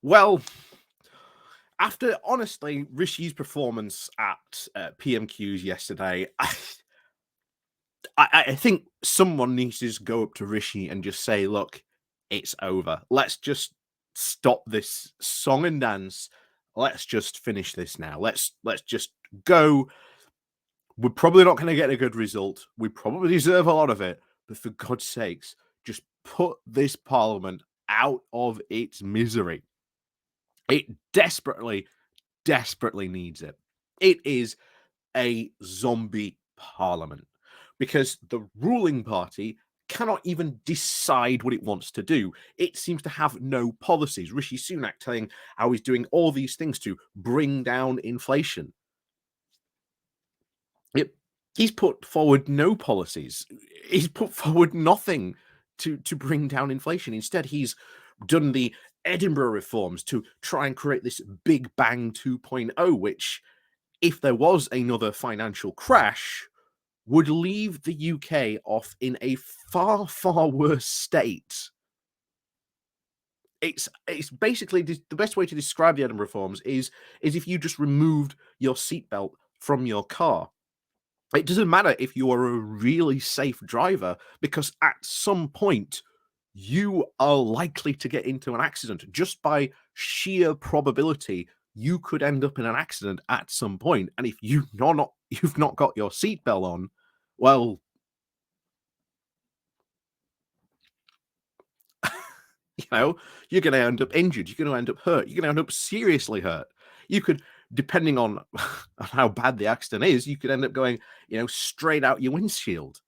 Well, after honestly Rishi's performance at PMQs yesterday, I think someone needs to just go up to Rishi and just say, "Look, it's over. Let's just stop this song and dance. Let's just finish this now. Let's just go. We're probably not going to get a good result. We probably deserve a lot of it, but for God's sakes, just put this parliament out of its misery. It desperately, desperately needs it. It is a zombie parliament because the ruling party cannot even decide what it wants to do. It seems to have no policies. Rishi Sunak telling how he's doing all these things to bring down inflation. It, he's put forward no policies. He's put forward nothing to bring down inflation. Instead, he's done the Edinburgh reforms to try and create this Big Bang 2.0, which, if there was another financial crash, would leave the UK off in a far, far worse state. It's basically the best way to describe the Edinburgh reforms is if you just removed your seatbelt from your car. It doesn't matter if you are a really safe driver, because at some point you are likely to get into an accident. Just by sheer probability, you could end up in an accident at some point. And if you've not got your seatbelt on, well, you know, you're going to end up injured. You're going to end up hurt. You're going to end up seriously hurt. You could, depending on, on how bad the accident is, you could end up going, straight out your windshield.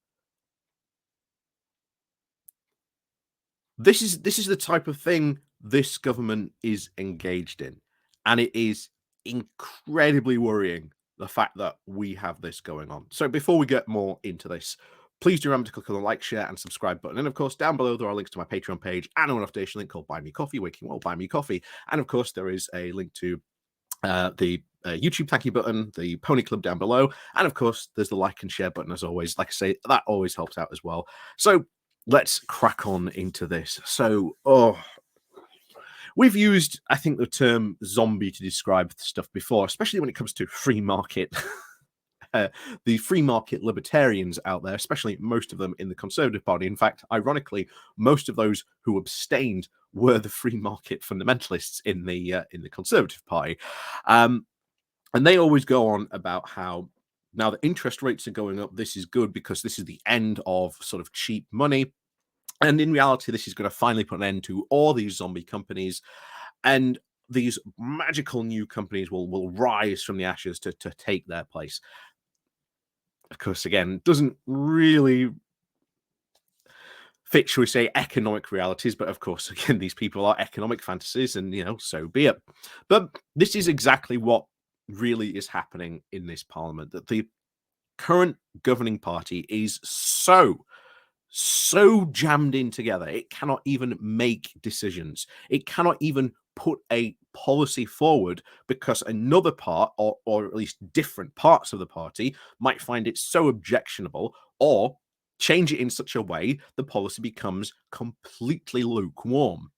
This is the type of thing this government is engaged in, and it is incredibly worrying, the fact that we have this going on. So before we get more into this, please do remember to click on the like, share, and subscribe button. And of course, down below there are links to my Patreon page and an donation link called Buy Me Coffee, Waking Well, Buy Me Coffee. And of course, there is a link to the YouTube thank you button, the Pony Club down below, and of course, there's the like and share button as always. Like I say, that always helps out as well. So let's crack on into this. So, we've used, I think, the term zombie to describe stuff before, especially when it comes to free market. The free market libertarians out there, especially most of them in the Conservative Party. In fact, ironically, most of those who abstained were the free market fundamentalists in the Conservative Party, and they always go on about how now the interest rates are going up. This is good because this is the end of sort of cheap money. And in reality, this is going to finally put an end to all these zombie companies, and these magical new companies will rise from the ashes to take their place. Of course, again, doesn't really fit, shall we say, economic realities. But of course, again, these people are economic fantasies, and so be it. But this is exactly what really is happening in this parliament, that the current governing party is so jammed in together, it cannot even make decisions. It cannot even put a policy forward because another part, or at least different parts of the party, might find it so objectionable or change it in such a way the policy becomes completely lukewarm.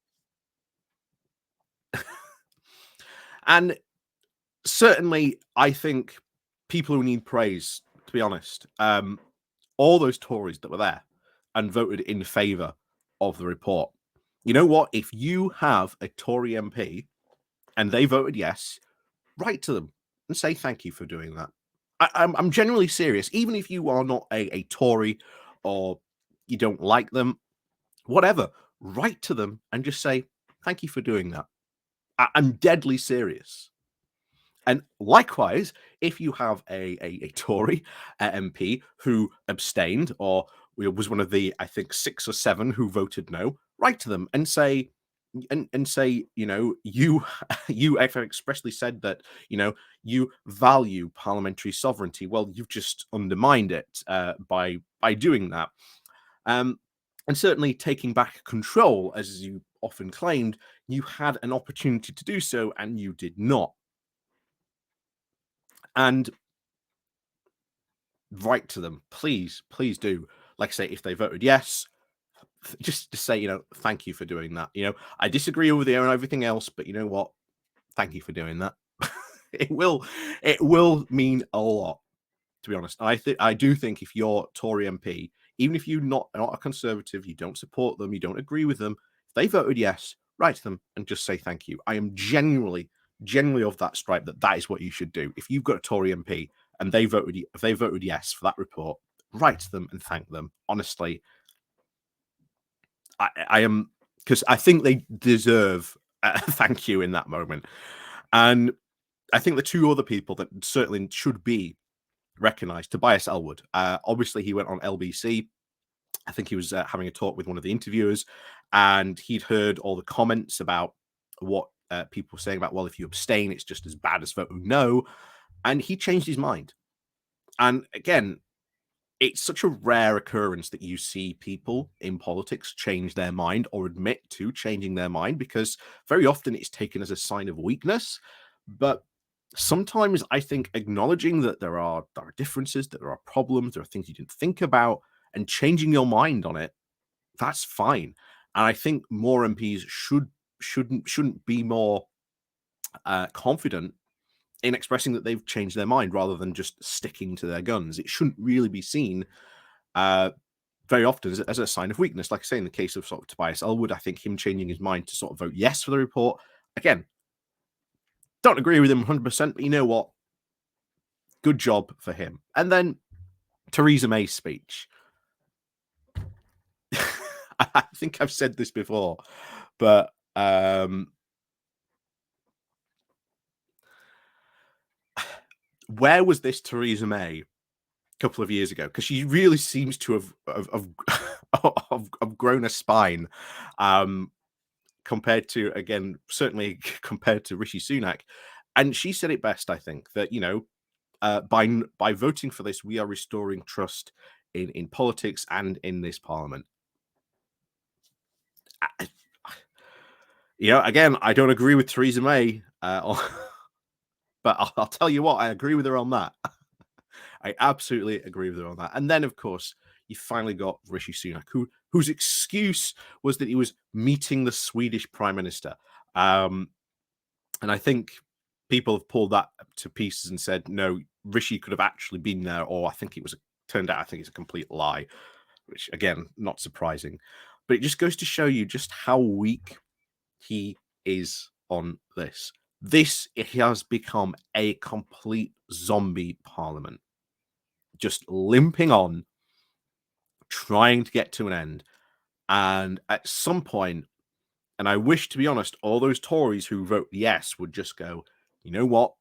And certainly, I think people who need praise, to be honest, all those Tories that were there and voted in favour of the report. You know what? If you have a Tory MP and they voted yes, write to them and say thank you for doing that. I'm genuinely serious. Even if you are not a Tory, or you don't like them, whatever, write to them and just say thank you for doing that. I'm deadly serious. And likewise, if you have a Tory MP who abstained, or was one of the, I think, 6 or 7 who voted no, write to them and say, you you have expressly said that you value parliamentary sovereignty. Well, you've just undermined it by doing that. And certainly taking back control, as you often claimed, you had an opportunity to do so and you did not. And write to them, please do. Like I say, if they voted yes, just to say, thank you for doing that. I disagree with you and everything else, but you know what? Thank you for doing that. it will it will mean a lot, to be honest. I do think if you're Tory MP, even if you're not a conservative, you don't support them, you don't agree with them, if they voted yes, write to them and just say thank you. I am genuinely of that stripe that is what you should do. If you've got a Tory MP and if they voted yes for that report, write to them and thank them. Honestly, I am, because I think they deserve a thank you in that moment. And I think the two other people that certainly should be recognized, Tobias Elwood. Obviously, he went on LBC. I think he was having a talk with one of the interviewers, and he'd heard all the comments about what people were saying about, well, if you abstain, it's just as bad as voting no. And he changed his mind. And again, it's such a rare occurrence that you see people in politics change their mind or admit to changing their mind, because very often it's taken as a sign of weakness. But sometimes I think acknowledging that there are differences, that there are problems, there are things you didn't think about, and changing your mind on it, that's fine. And I think more MPs shouldn't be more confident in expressing that they've changed their mind rather than just sticking to their guns. It shouldn't really be seen uh, very often as a sign of weakness. Like I say, in the case of sort of Tobias Elwood, I think him changing his mind to sort of vote yes for the report, again, don't agree with him 100%, but you know what? Good job for him. And then Theresa May's speech. I think I've said this before, but where was this Theresa May a couple of years ago? Because she really seems to have grown a spine, compared to, again, certainly compared to Rishi Sunak. And she said it best, I think, that by voting for this, we are restoring trust in politics and in this parliament. Again, I don't agree with Theresa May, but I'll tell you what, I agree with her on that. I absolutely agree with her on that. And then, of course, you finally got Rishi Sunak, whose excuse was that he was meeting the Swedish Prime Minister. And I think people have pulled that to pieces and said, no, Rishi could have actually been there, or turned out, I think it's a complete lie, which, again, not surprising. But it just goes to show you just how weak he is on this. It has become a complete zombie parliament, just limping on, trying to get to an end. And at some point, and I wish, to be honest, all those Tories who vote yes would just go, you know what?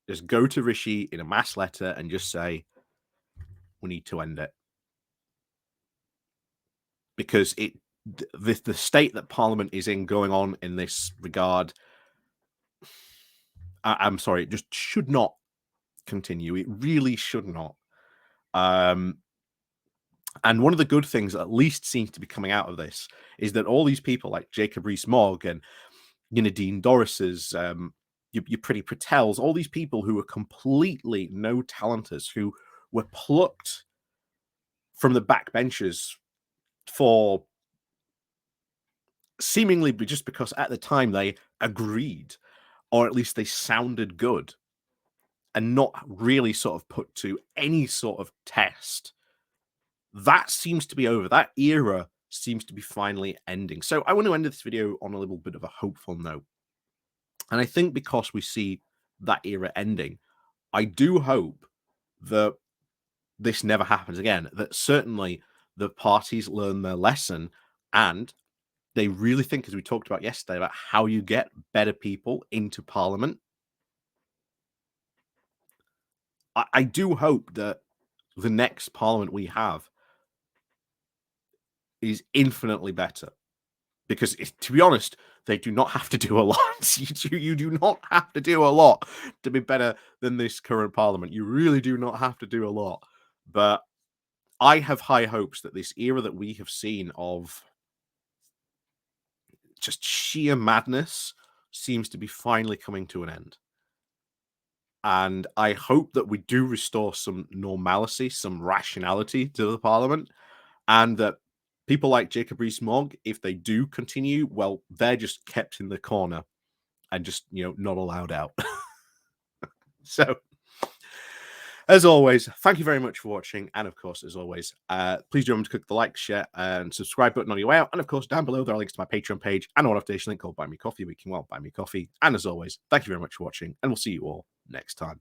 Just go to Rishi in a mass letter and just say, we need to end it. Because the state that Parliament is in going on in this regard, I'm sorry, it just should not continue. It really should not. And one of the good things that at least seems to be coming out of this is that all these people like Jacob Rees-Mogg and Dean Doris's, your Pretty Patels, all these people who were completely no talenters, who were plucked from the backbenchers for seemingly just because at the time they agreed, or at least they sounded good, and not really sort of put to any sort of test. That seems to be over. That era seems to be finally ending. So I want to end this video on a little bit of a hopeful note. And I think because we see that era ending, I do hope that this never happens again, that certainly the parties learn their lesson and they really think, as we talked about yesterday, about how you get better people into parliament. I do hope that the next parliament we have is infinitely better, because to be honest, they do not have to do a lot. You do not have to do a lot to be better than this current parliament. You really do not have to do a lot. But I have high hopes that this era that we have seen of just sheer madness seems to be finally coming to an end. And I hope that we do restore some normalcy, some rationality to the parliament, and that People like Jacob Rees-Mogg, if they do continue, well, they're just kept in the corner and just, not allowed out. So, as always, thank you very much for watching. And of course, as always, please do remember to click the like, share, and subscribe button on your way out. And of course, down below, there are links to my Patreon page and a notification link called Buy Me Coffee, where you can buy me coffee. And as always, thank you very much for watching, and we'll see you all next time.